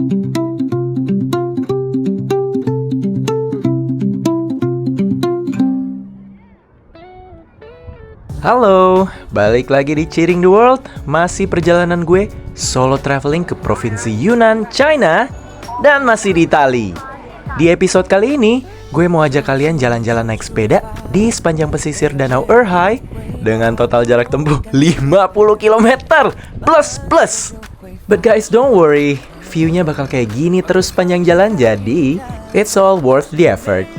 Halo, balik lagi di Cheering the World. Masih perjalanan gue solo traveling ke provinsi Yunnan, China. Dan masih di Itali. Di episode kali ini, gue mau ajak kalian jalan-jalan naik sepeda di sepanjang pesisir Danau Erhai dengan total jarak tempuh 50 km plus. But guys, don't worry, view-nya bakal kayak gini terus sepanjang jalan, jadi it's all worth the effort.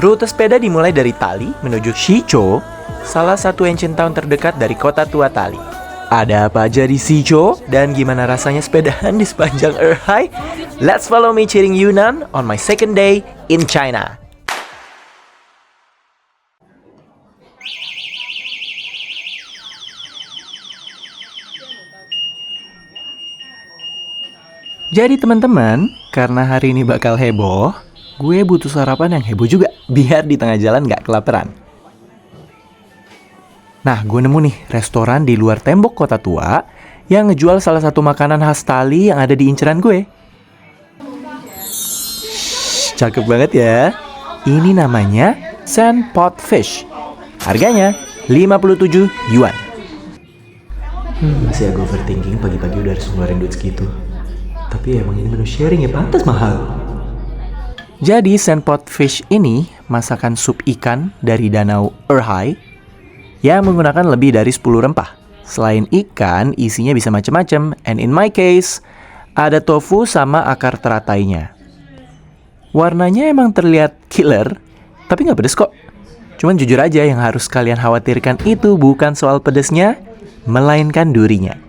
Rute sepeda dimulai dari Tali menuju Shicho, salah satu ancient town terdekat dari kota tua Tali. Ada apa aja di Shicho dan gimana rasanya sepedahan di sepanjang Erhai? Let's follow me cheering Yunnan on my second day in China. Jadi teman-teman, karena hari ini bakal heboh, gue butuh sarapan yang heboh juga, biar di tengah jalan gak kelaparan. Nah, gue nemu nih restoran di luar tembok kota tua yang ngejual salah satu makanan khas Tali yang ada di inceran gue. Cakep banget ya. Ini namanya Sand Pot Fish. Harganya 57 yuan. Masih agak overthinking, pagi-pagi udah harus ngeluarin duit segitu. Tapi emang ini menu sharing ya, pantas mahal. Jadi Sand Pot Fish ini masakan sup ikan dari Danau Erhai yang menggunakan lebih dari 10 rempah. Selain ikan, isinya bisa macam-macam. And in my case, ada tofu sama akar teratainya. Warnanya emang terlihat killer, tapi nggak pedes kok. Cuman jujur aja, yang harus kalian khawatirkan itu bukan soal pedesnya, melainkan durinya.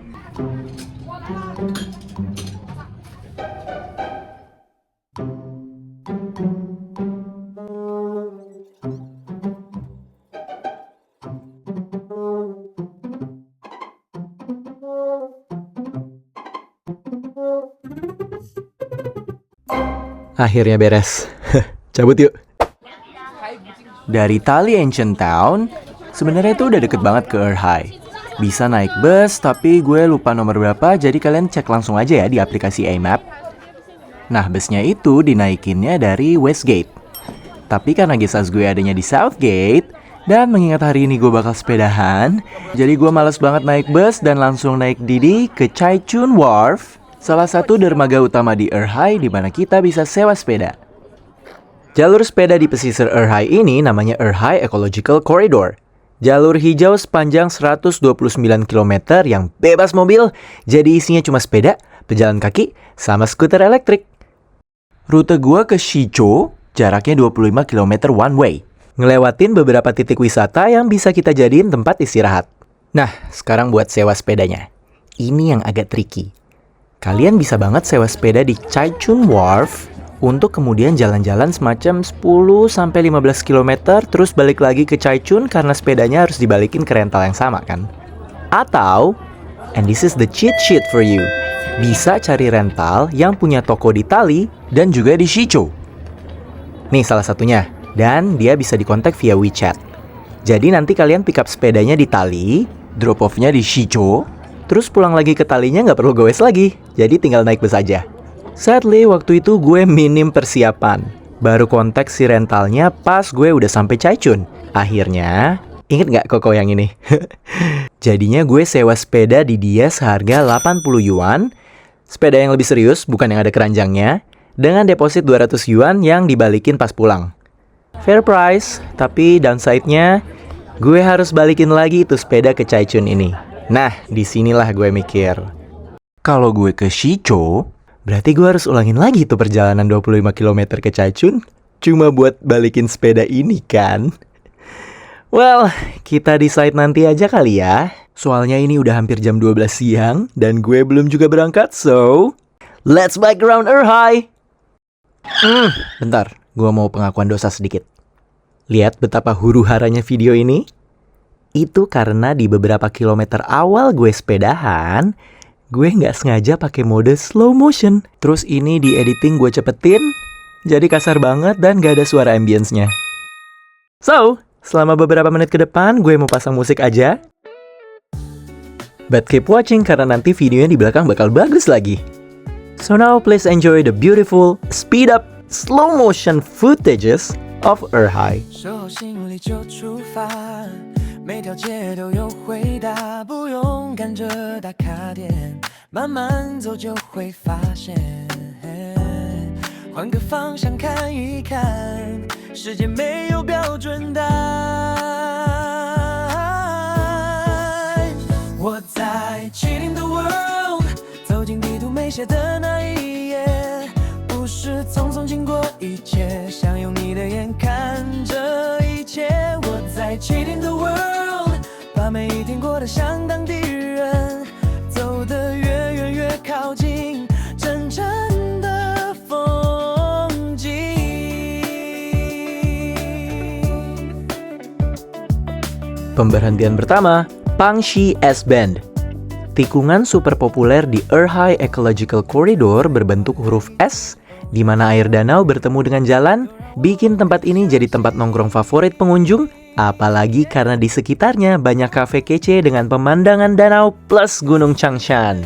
Akhirnya beres. Cabut yuk. Dari Tali Ancient Town, sebenarnya itu udah deket banget ke Erhai. Bisa naik bus, tapi gue lupa nomor berapa, jadi kalian cek langsung aja ya di aplikasi A-Map. Nah, busnya itu dinaikinnya dari Westgate. Tapi karena guest gue adanya di Southgate, dan mengingat hari ini gue bakal sepedahan, jadi gue males banget naik bus dan langsung naik Didi ke Chaichun Wharf, salah satu dermaga utama di Erhai di mana kita bisa sewa sepeda. Jalur sepeda di pesisir Erhai ini namanya Erhai Ecological Corridor. Jalur hijau sepanjang 129 km yang bebas mobil, jadi isinya cuma sepeda, pejalan kaki, sama skuter elektrik. Rute gua ke Shicho jaraknya 25 km one way, ngelewatin beberapa titik wisata yang bisa kita jadiin tempat istirahat. Nah, sekarang buat sewa sepedanya. Ini yang agak tricky. Kalian bisa banget sewa sepeda di Chaichun Wharf untuk kemudian jalan-jalan semacam 10-15 km terus balik lagi ke Chaichun karena sepedanya harus dibalikin ke rental yang sama kan. Atau, and this is the cheat sheet for you, bisa cari rental yang punya toko di Tali dan juga di Shicho. Nih salah satunya, dan dia bisa dikontak via WeChat. Jadi nanti kalian pick up sepedanya di Tali, drop off-nya di Shicho, terus pulang lagi ke Talinya nggak perlu goes lagi, jadi tinggal naik bus aja. Sadly, waktu itu gue minim persiapan. Baru kontak si rentalnya pas gue udah sampai Chaichun. Akhirnya, inget nggak koko yang ini? Jadinya gue sewa sepeda di dia seharga 80 yuan. Sepeda yang lebih serius, bukan yang ada keranjangnya. Dengan deposit 200 yuan yang dibalikin pas pulang. Fair price, tapi downside-nya, gue harus balikin lagi itu sepeda ke Chaichun ini. Nah, disinilah gue mikir, kalau gue ke Shicho, berarti gue harus ulangin lagi tuh perjalanan 25 km ke Chaichun, cuma buat balikin sepeda ini kan? Well, kita decide nanti aja kali ya. Soalnya ini udah hampir jam 12 siang, dan gue belum juga berangkat, so let's bike around Erhai! Bentar, gue mau pengakuan dosa sedikit. Lihat betapa huru-haranya video ini? Itu karena di beberapa kilometer awal gue sepedahan, gue nggak sengaja pakai mode slow motion. Terus ini di editing gue cepetin, jadi kasar banget dan gak ada suara ambience-nya. So, selama beberapa menit ke depan gue mau pasang musik aja. But keep watching karena nanti videonya di belakang bakal bagus lagi. So now please enjoy the beautiful, speed up, slow motion footages of Erhai. 守候心里就出发，每条街都有回答，不用赶着打卡点，慢慢走就会发现，换个方向看一看，世界没有标准答案。我在 Cheating the World， 走进地图没写的那一页，不是匆匆经过一切，想用你的眼看这一切。我在 Cheating the World， 把每一天过得像当地人，走得越远越靠近真正的风景。Pemberhentian pertama, Pangxi S Bend. Tikungan super populer di Erhai Ecological Corridor berbentuk huruf S, di mana air danau bertemu dengan jalan, bikin tempat ini jadi tempat nongkrong favorit pengunjung, apalagi karena di sekitarnya banyak kafe kece dengan pemandangan danau plus Gunung Changshan.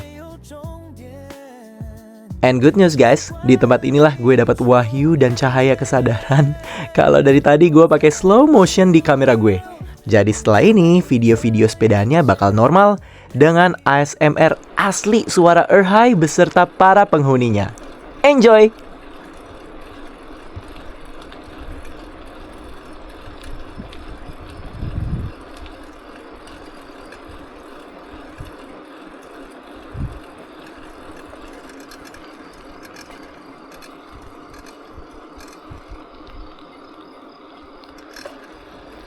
And good news guys, di tempat inilah gue dapat wahyu dan cahaya kesadaran kalau dari tadi gue pakai slow motion di kamera gue. Jadi setelah ini, video-video sepedanya bakal normal dengan ASMR asli suara Erhai beserta para penghuninya. Enjoy!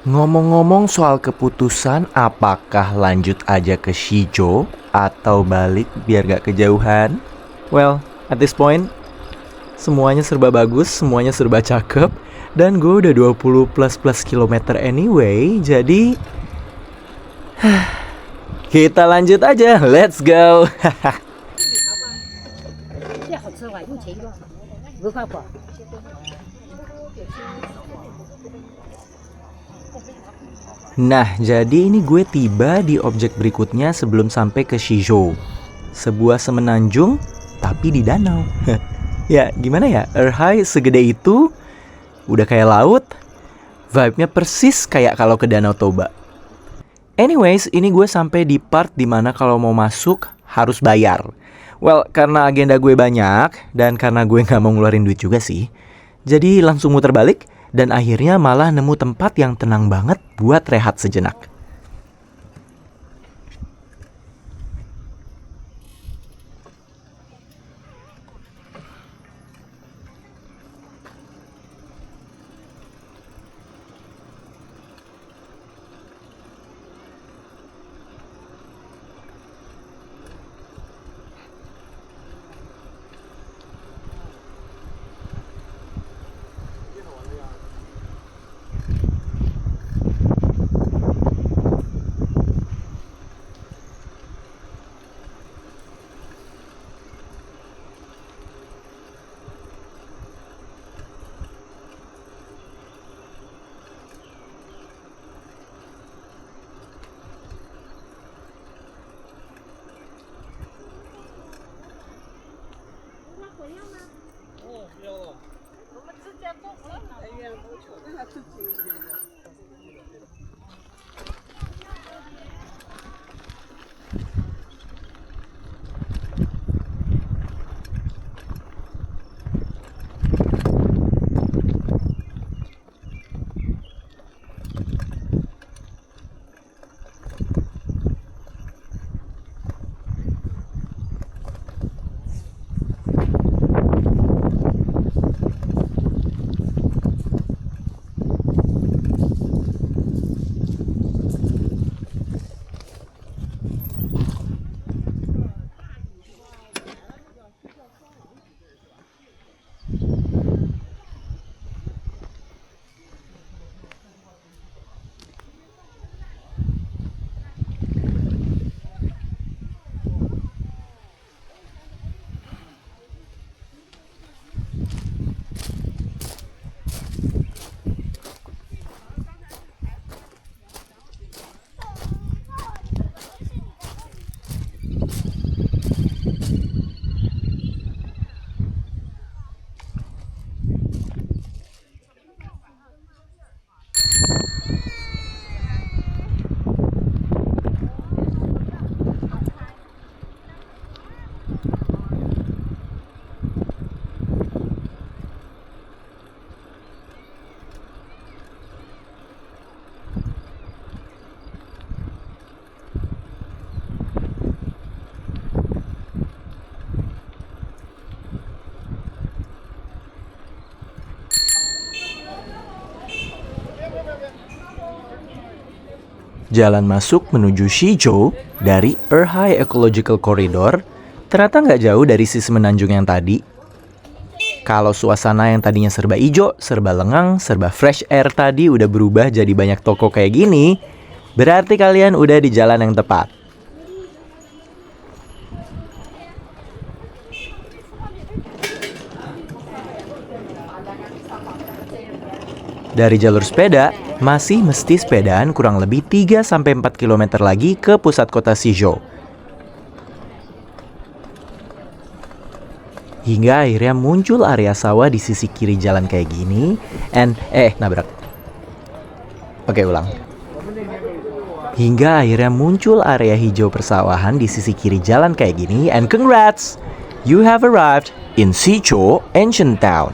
Ngomong-ngomong soal keputusan, apakah lanjut aja ke Shijo atau balik biar gak kejauhan? Well, at this point, semuanya serba bagus, semuanya serba cakep, dan gue udah 20 plus kilometer anyway, jadi kita lanjut aja, let's go! Nah, jadi ini gue tiba di objek berikutnya sebelum sampai ke Shizhou. Sebuah semenanjung, tapi di danau. Ya, gimana ya? Erhai segede itu, udah kayak laut. Vibe-nya persis kayak kalau ke Danau Toba. Anyways, ini gue sampai di part dimana kalau mau masuk harus bayar. Well, karena agenda gue banyak, dan karena gue gak mau ngeluarin duit juga sih, jadi langsung muter balik. Dan akhirnya malah nemu tempat yang tenang banget buat rehat sejenak. Jalan masuk menuju Shizhou dari Erhai Ecological Corridor ternyata nggak jauh dari sisi Semenanjung yang tadi. Kalau suasana yang tadinya serba hijau, serba lengang, serba fresh air tadi udah berubah jadi banyak toko kayak gini, berarti kalian udah di jalan yang tepat. Dari jalur sepeda, masih mesti sepedaan kurang lebih 3-4 km lagi ke pusat kota Shizhou. Hingga akhirnya muncul area sawah di sisi kiri jalan kayak gini. Nabrak. Oke, ulang. Hingga akhirnya muncul area hijau persawahan di sisi kiri jalan kayak gini. And congrats! You have arrived in Shizhou Ancient Town.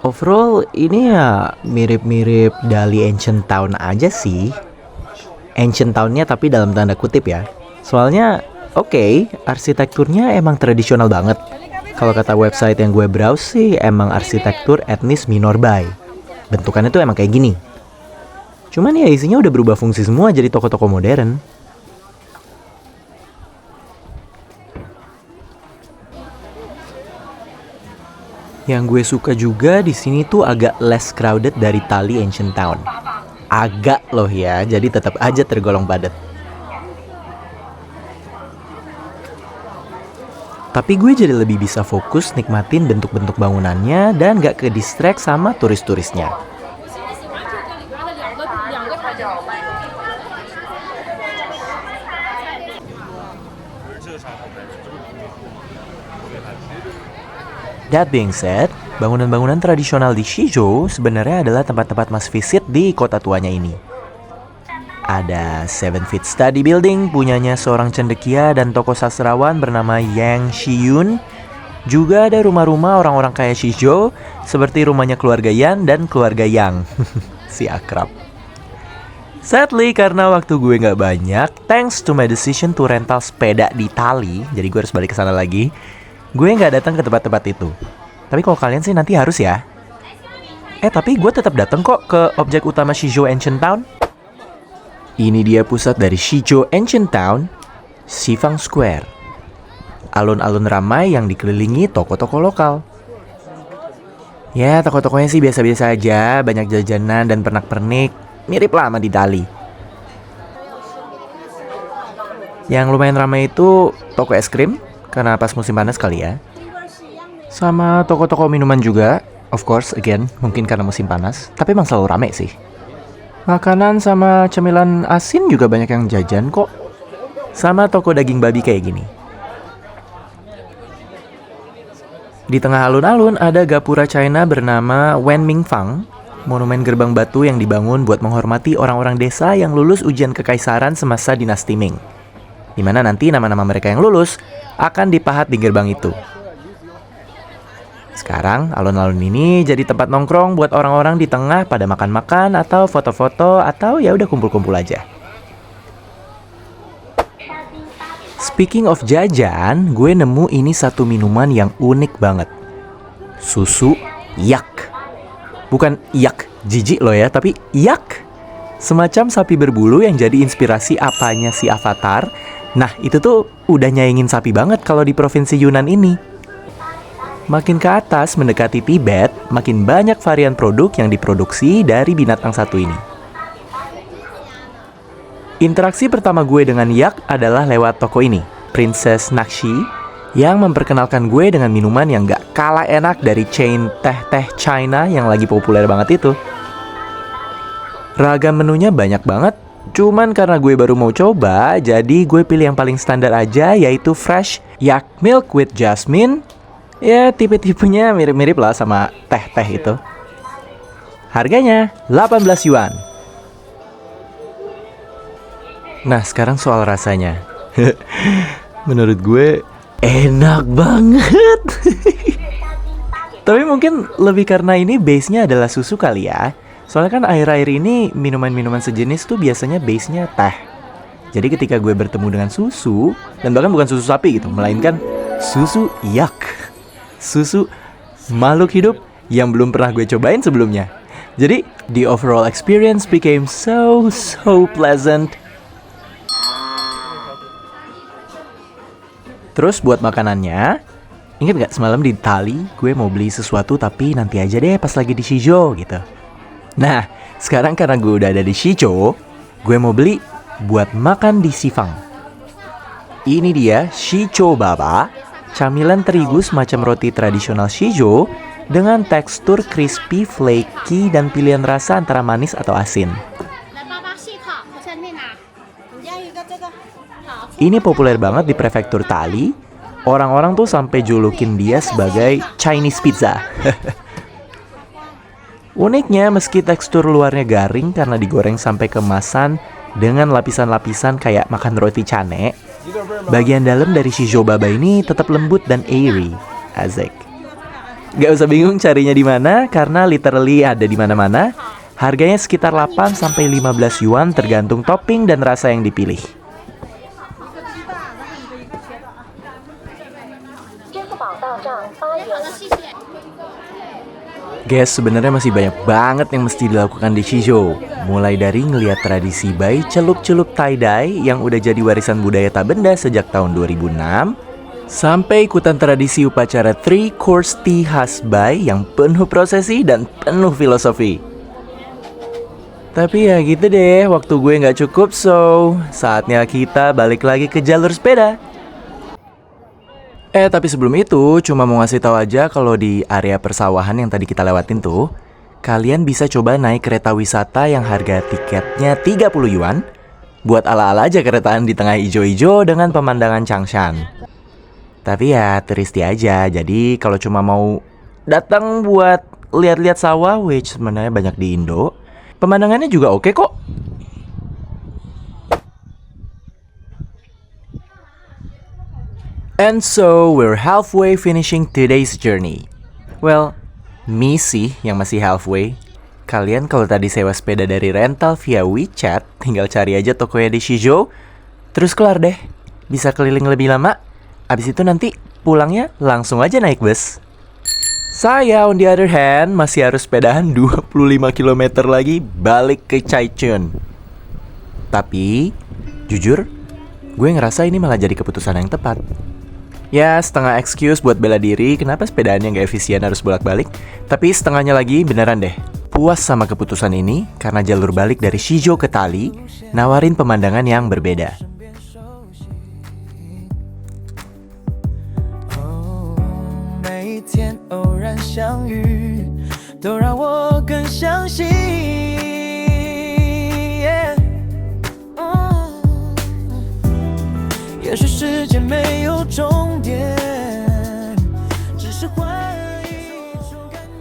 Overall, ini ya mirip-mirip Dali Ancient Town aja sih. Ancient Town-nya tapi dalam tanda kutip ya. Soalnya, oke, arsitekturnya emang tradisional banget. Kalau kata website yang gue browse sih, emang arsitektur etnis Minorbay. Bentukannya tuh emang kayak gini. Cuman ya isinya udah berubah fungsi semua jadi toko-toko modern. Yang gue suka juga di sini tuh agak less crowded dari Dali Ancient Town. Agak loh ya, jadi tetap aja tergolong padat. Tapi gue jadi lebih bisa fokus nikmatin bentuk-bentuk bangunannya dan gak ke distract sama turis-turisnya. That being said, bangunan-bangunan tradisional di Shizhou sebenarnya adalah tempat-tempat must visit di kota tuanya ini. Ada 7 Feet Study Building punyanya seorang cendekia dan tokoh sastrawan bernama Yang Shiyun. Juga ada rumah-rumah orang-orang kaya Shizhou seperti rumahnya keluarga Yan dan keluarga Yang. Si akrab. Sadly, karena waktu gue nggak banyak, thanks to my decision to rental sepeda di Dali, jadi gue harus balik ke sana lagi. Gue nggak datang ke tempat-tempat itu. Tapi kalau kalian sih nanti harus ya. Tapi gue tetap datang kok ke objek utama Shizhou Ancient Town. Ini dia pusat dari Shizhou Ancient Town, Shifang Square. Alun-alun ramai yang dikelilingi toko-toko lokal. Ya, toko-tokonya sih biasa-biasa aja, banyak jajanan dan pernak-pernik, mirip lah sama di Dali. Yang lumayan ramai itu toko es krim, karena pas musim panas kali ya. Sama toko-toko minuman juga, of course, again, mungkin karena musim panas. Tapi emang selalu rame sih. Makanan sama cemilan asin juga banyak yang jajan kok. Sama toko daging babi kayak gini. Di tengah alun-alun ada gapura China bernama Wenming Fang, monumen gerbang batu yang dibangun buat menghormati orang-orang desa yang lulus ujian kekaisaran semasa dinasti Ming. Di mana nanti nama-nama mereka yang lulus akan dipahat di gerbang itu. Sekarang, alun-alun ini jadi tempat nongkrong buat orang-orang di tengah pada makan-makan atau foto-foto atau ya udah kumpul-kumpul aja. Speaking of jajan, gue nemu ini satu minuman yang unik banget. Susu yak. Bukan yak jijik loh ya, tapi yak. Semacam sapi berbulu yang jadi inspirasi apanya si Avatar. Nah, itu tuh udah nyaingin sapi banget kalau di provinsi Yunnan ini. Makin ke atas mendekati Tibet, makin banyak varian produk yang diproduksi dari binatang satu ini. Interaksi pertama gue dengan yak adalah lewat toko ini, Princess Nakshi, yang memperkenalkan gue dengan minuman yang gak kalah enak dari chain teh-teh China yang lagi populer banget itu. Ragam menunya banyak banget, cuman karena gue baru mau coba, jadi gue pilih yang paling standar aja, yaitu fresh yak milk with jasmine. Ya, tipe-tipenya mirip-mirip lah sama teh-teh itu. Harganya 18 yuan. Nah, sekarang soal rasanya. Menurut gue enak banget. Tapi mungkin lebih karena ini base-nya adalah susu kali ya. Soalnya kan akhir-akhir ini minuman-minuman sejenis tuh biasanya base-nya teh. Jadi ketika gue bertemu dengan susu, dan bahkan bukan susu sapi gitu, melainkan susu yak. Susu makhluk hidup yang belum pernah gue cobain sebelumnya. Jadi, the overall experience became so pleasant. Terus buat makanannya, ingat gak semalam di Itali gue mau beli sesuatu tapi nanti aja deh pas lagi di Shijo gitu. Nah, sekarang karena gue udah ada di Shijo, gue mau beli buat makan di Sifang. Ini dia Shicho Baba, camilan terigu semacam roti tradisional Shijo dengan tekstur crispy, flaky, dan pilihan rasa antara manis atau asin. Ini populer banget di prefektur Tali. Orang-orang tuh sampai julukin dia sebagai Chinese pizza. Uniknya, meski tekstur luarnya garing karena digoreng sampai kemasan dengan lapisan-lapisan kayak makan roti cane, bagian dalam dari Shicho Baba ini tetap lembut dan airy. Asik. Gak usah bingung carinya di mana karena literally ada di mana-mana. Harganya sekitar 8 sampai 15 yuan tergantung topping dan rasa yang dipilih. Guys, sebenarnya masih banyak banget yang mesti dilakukan di Shijo. Mulai dari ngeliat tradisi bai celup-celup tie-dye yang udah jadi warisan budaya tak benda sejak tahun 2006, sampai ikutan tradisi upacara 3-course tea khas bai yang penuh prosesi dan penuh filosofi. Tapi ya gitu deh, waktu gue nggak cukup, so saatnya kita balik lagi ke jalur sepeda. Tapi sebelum itu, cuma mau ngasih tahu aja kalau di area persawahan yang tadi kita lewatin tuh, kalian bisa coba naik kereta wisata yang harga tiketnya 30 yuan, buat ala-ala aja keretaan di tengah ijo-ijo dengan pemandangan Changshan. Tapi ya turisti aja, jadi kalau cuma mau datang buat lihat-lihat sawah, which sebenarnya banyak di Indo, pemandangannya juga oke kok. And so, we're halfway finishing today's journey. Well, me sih yang masih halfway. Kalian kalau tadi sewa sepeda dari rental via WeChat, tinggal cari aja tokonya di Shijo, terus kelar deh. Bisa keliling lebih lama, abis itu nanti pulangnya langsung aja naik bus. Saya on the other hand masih harus sepedahan 25 km lagi balik ke Chaichun. Tapi, jujur, gue ngerasa ini malah jadi keputusan yang tepat. Ya, setengah excuse buat bela diri kenapa sepedaannya nggak efisien harus bolak-balik. Tapi setengahnya lagi beneran deh. Puas sama keputusan ini karena jalur balik dari Shijo ke Tali nawarin pemandangan yang berbeda.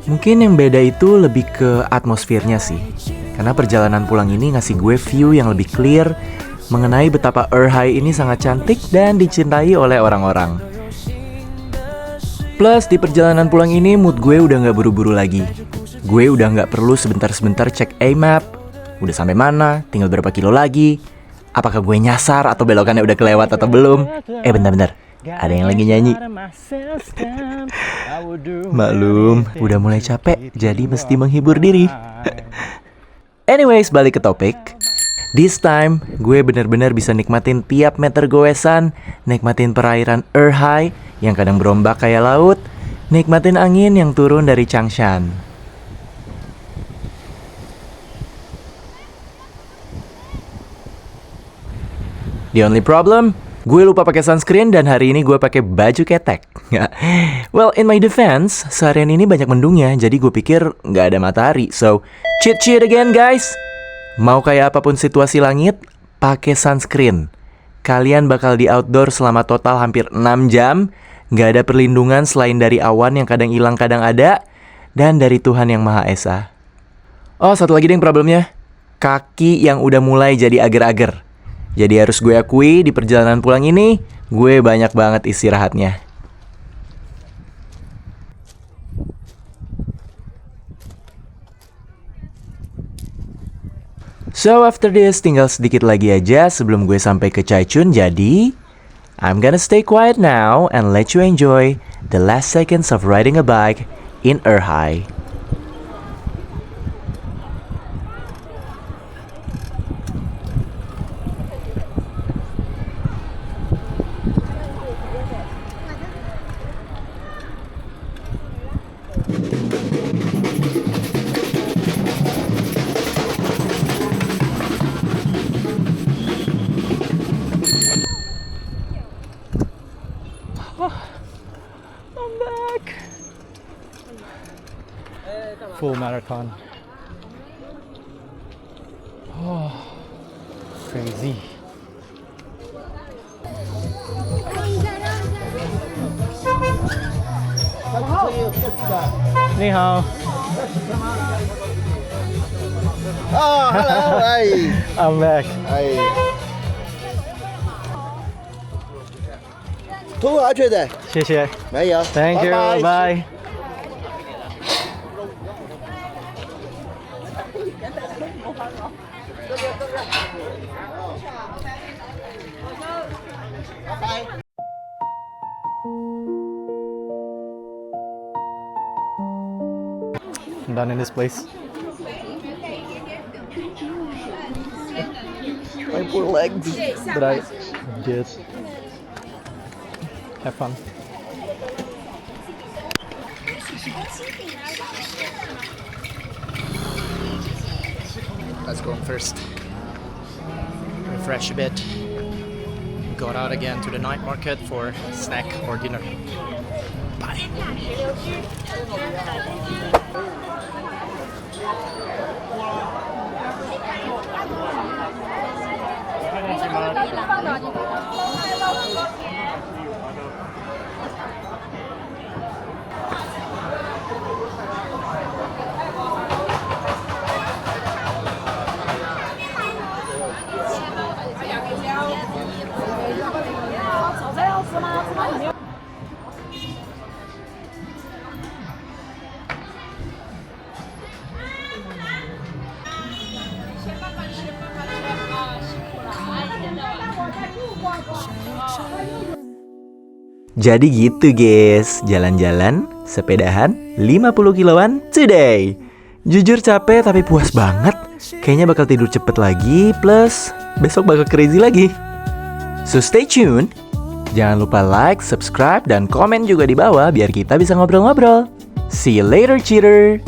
Mungkin yang beda itu lebih ke atmosfernya sih. Karena perjalanan pulang ini ngasih gue view yang lebih clear mengenai betapa Erhai ini sangat cantik dan dicintai oleh orang-orang. Plus di perjalanan pulang ini mood gue udah gak buru-buru lagi. Gue udah gak perlu sebentar-sebentar cek A-map. Udah sampai mana, tinggal berapa kilo lagi. Apakah gue nyasar atau belokannya udah kelewat atau belum? Bentar. Ada yang lagi nyanyi. Maklum, udah mulai capek, jadi mesti menghibur diri. Anyways, balik ke topik. This time, gue bener-bener bisa nikmatin tiap meter goesan, nikmatin perairan Erhai yang kadang berombak kayak laut, nikmatin angin yang turun dari Changshan. The only problem, gue lupa pakai sunscreen dan hari ini gue pakai baju ketek. Well, in my defense, seharian ini banyak mendungnya, jadi gue pikir nggak ada matahari. So, cheat again guys. Mau kayak apapun situasi langit, pakai sunscreen. Kalian bakal di outdoor selama total hampir 6 jam. Nggak ada perlindungan selain dari awan yang kadang hilang kadang ada, dan dari Tuhan Yang Maha Esa. Oh, satu lagi deh problemnya. Kaki yang udah mulai jadi ager-ager. Jadi harus gue akui di perjalanan pulang ini, gue banyak banget istirahatnya. So after this tinggal sedikit lagi aja sebelum gue sampai ke Chaichun, jadi I'm gonna stay quiet now and let you enjoy the last seconds of riding a bike in Erhai. I'm back. Full marathon. Oh, crazy. Ni hao. Oh, hello. Hi. I'm back. Hi. 涂下去的谢谢。没有 Thank you. 拜拜 Bye. I'm done in this place. My poor legs. But I did. Have fun. Let's go home first. Refresh a bit. Got out again to the night market for snack or dinner. Bye. Jadi gitu guys, jalan-jalan, sepedahan, 50 kiloan today. Jujur capek tapi puas banget. Kayaknya bakal tidur cepet lagi, plus besok bakal crazy lagi. So stay tune. Jangan lupa like, subscribe, dan komen juga di bawah biar kita bisa ngobrol-ngobrol. See you later, cheater!